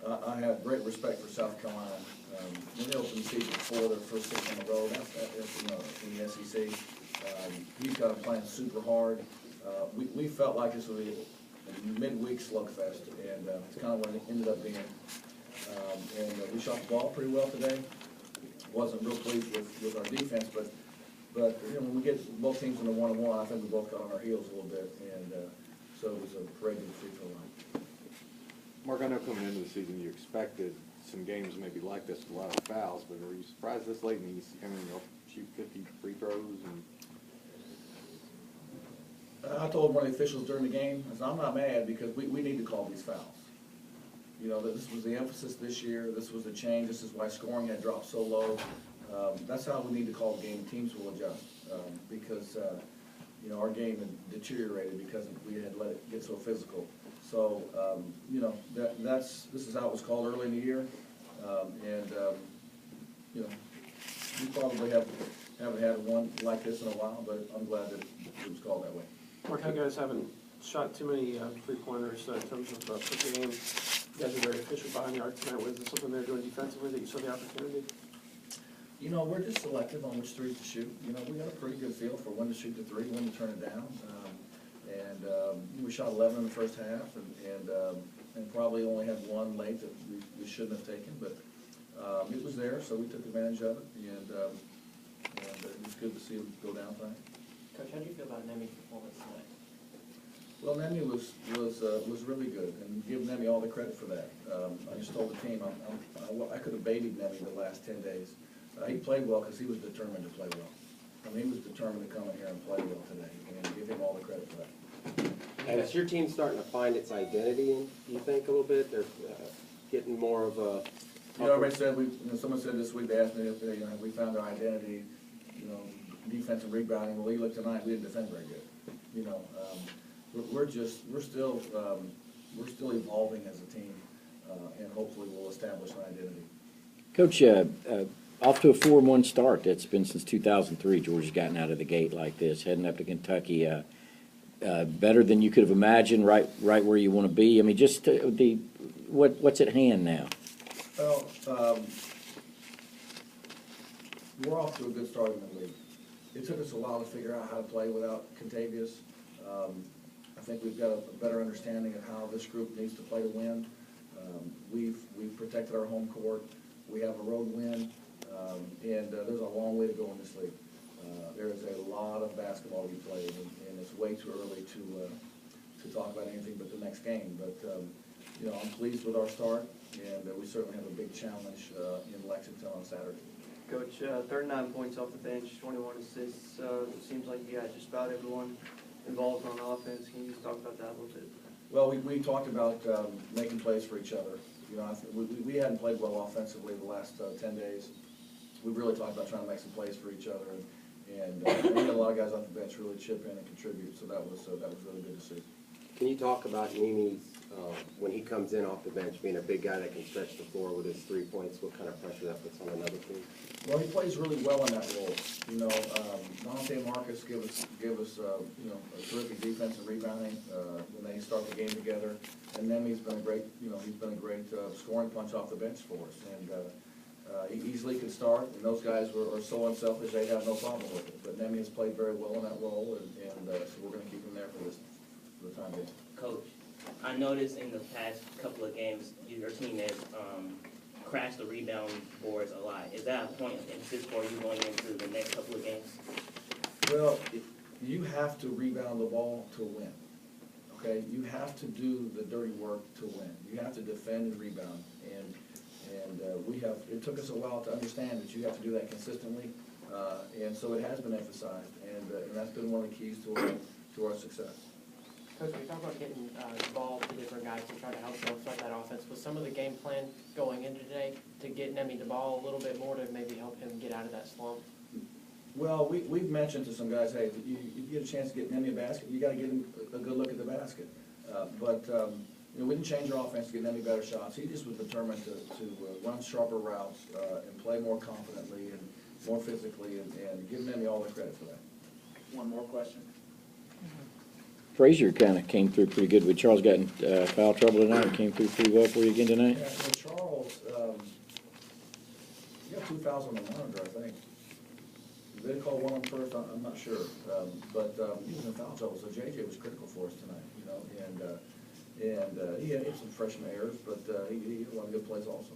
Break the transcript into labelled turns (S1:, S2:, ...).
S1: I have great respect for South Carolina. When they opened the season before, their first 6 on the road, that's in the SEC. He's got them playing super hard. We felt like this would be a midweek slugfest, and it's kind of what it ended up being. We shot the ball pretty well today. Wasn't real pleased with our defense, but when we get both teams in the 1-on-1, I think we both got on our heels a little bit, and so it was a regular free throw line.
S2: Mark, I know coming into the season you expected some games maybe like this with a lot of fouls, but were you surprised this late in these? I mean, you'll shoot 50 free throws and.
S1: I told one of the officials during the game, I said, I'm not mad because we need to call these fouls. You know, this was the emphasis this year. This was the change. This is why scoring had dropped so low. That's how we need to call the game. Teams will adjust because, you know, our game had deteriorated because we had let it get so physical. So, you know, this is how it was called early in the year. You know, we probably haven't had one like this in a while, but I'm glad that it was called that way.
S3: Mark, you guys haven't shot too many three-pointers in terms of per game. You guys are very efficient behind the arc tonight. Was there something they're doing defensively that you saw the opportunity?
S1: You know, we're just selective on which threes to shoot. You know, we got a pretty good feel for when to shoot the three, when to turn it down. We shot 11 in the first half, and probably only had one late that we shouldn't have taken, but it was there, so we took advantage of it, and it was good to see him go down tonight.
S4: Coach, how do you feel about Nemi's performance tonight?
S1: Well, Nemi was really good, and give Nemi all the credit for that. I just told the team I could have babied Nemi the last 10 days. He played well because he was determined to play well. I mean, he was determined to come in here and play well today, and give him all the credit for that.
S5: And is your team starting to find its identity, you think, a little bit? They're getting more of a...
S1: You know, everybody said, someone said this week, they asked me if we found our identity, you know, defense and rebounding. Well, you look tonight, we didn't defend very good. You know, we're still evolving as a team, and hopefully we'll establish an identity.
S6: Coach, off to a 4-1 start. That's been since 2003. Georgia's gotten out of the gate like this, heading up to Kentucky. Better than you could have imagined, right where you want to be. I mean, just what's at hand now?
S1: Well, we're off to a good start in the league. It took us a while to figure out how to play without Contavious. I think we've got a better understanding of how this group needs to play to win. We've protected our home court. We have a road win, and there's a long way to go in this league. There is a lot of basketball to be played, and it's way too early to talk about anything but the next game. But you know, I'm pleased with our start, and we certainly have a big challenge in Lexington on Saturday.
S4: Coach, 39 points off the bench, 21 assists. It seems like you got just about everyone involved on offense. Can you just talk about that a little bit?
S1: Well, we talked about making plays for each other. You know, we hadn't played well offensively the last 10 days. We really talked about trying to make some plays for each other, and we had a lot of guys off the bench really chip in and contribute. So that was really good to see.
S5: Can you talk about Nemi's, when he comes in off the bench, being a big guy that can stretch the floor with his 3 points, what kind of pressure that puts on another team?
S1: Well, he plays really well in that role. You know, Dante and Marcus give us you know, a terrific defense and rebounding when they start the game together. And then he's been a great scoring punch off the bench for us. And he easily can start. And those guys are so unselfish they have no problem with it. But Nemi has played very well in that role, and so we're going to keep him there for the time being.
S7: Coach, I noticed in the past couple of games, your team has crashed the rebound boards a lot. Is that a point of emphasis for you going into the next couple of games?
S1: Well, you have to rebound the ball to win, okay? You have to do the dirty work to win. You have to defend and rebound, and it took us a while to understand that you have to do that consistently, and so it has been emphasized, and that's been one of the keys to our success.
S4: Coach, we talk about getting the ball to different guys to try to help start that offense. Was some of the game plan going into today to get Nemi the ball a little bit more to maybe help him get out of that slump?
S1: Well, we've mentioned to some guys, hey, if you get a chance to get Nemi a basket, you got to get him a good look at the basket. You know, we didn't change our offense to get Nemi better shots. He just was determined to run sharper routes and play more confidently and more physically, and give Nemi all the credit for that. One more question.
S6: Frazier kind of came through pretty good with Charles. Got in foul trouble tonight. Came through pretty well for you again tonight.
S1: Yeah, You got 2 fouls on the monitor, I think. Did they call one on first? I'm not sure. But he was in foul trouble, so JJ was critical for us tonight, you know, and he had some freshman errors, but he had a lot of good plays also.